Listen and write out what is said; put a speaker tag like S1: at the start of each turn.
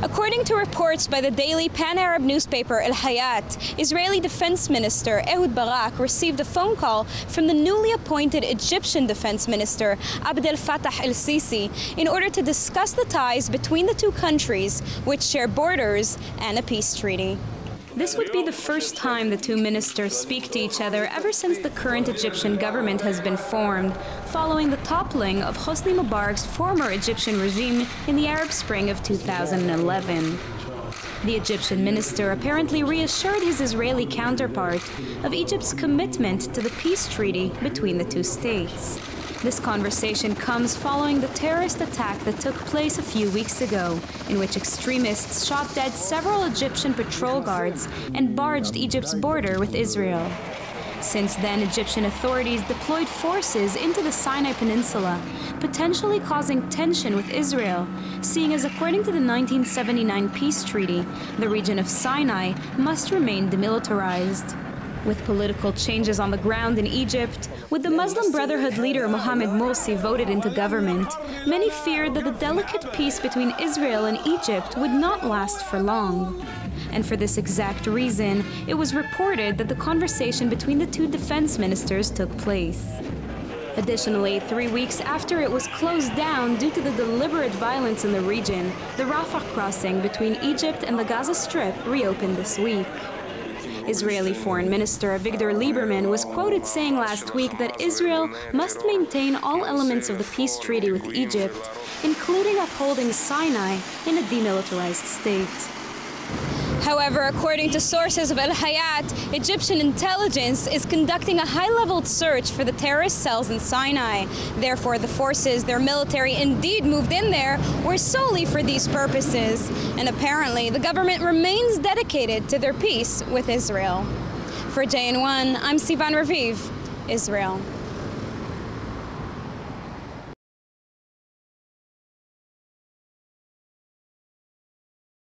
S1: According to reports by the daily pan-Arab newspaper Al-Hayat, Israeli Defense Minister Ehud Barak received a phone call from the newly appointed Egyptian Defense Minister Abdel-Fattah Al-Sisi in order to discuss the ties between the two countries, which share borders and a peace treaty. This would be the first time the two ministers speak to each other ever since the current Egyptian government has been formed, following the toppling of Hosni Mubarak's former Egyptian regime in the Arab Spring of 2011. The Egyptian minister apparently reassured his Israeli counterpart of Egypt's commitment to the peace treaty between the two states. This conversation comes following the terrorist attack that took place a few weeks ago, in which extremists shot dead several Egyptian patrol guards and barged Egypt's border with Israel. Since then, Egyptian authorities deployed forces into the Sinai Peninsula, potentially causing tension with Israel, seeing as according to the 1979 peace treaty, the region of Sinai must remain demilitarized. With political changes on the ground in Egypt, with the Muslim Brotherhood leader Mohamed Morsi voted into government, many feared that the delicate peace between Israel and Egypt would not last for long. And for this exact reason, it was reported that the conversation between the two defense ministers took place. Additionally, 3 weeks after it was closed down due to the deliberate violence in the region, the Rafah crossing between Egypt and the Gaza Strip reopened this week. Israeli Foreign Minister Avigdor Lieberman was quoted saying last week that Israel must maintain all elements of the peace treaty with Egypt, including upholding Sinai in a demilitarized state. However, according to sources of Al-Hayat, Egyptian intelligence is conducting a high-level search for the terrorist cells in Sinai. Therefore, the forces, their military indeed moved in there, were solely for these purposes. And apparently, the government remains dedicated to their peace with Israel. For JN1, I'm Sivan Raviv, Israel.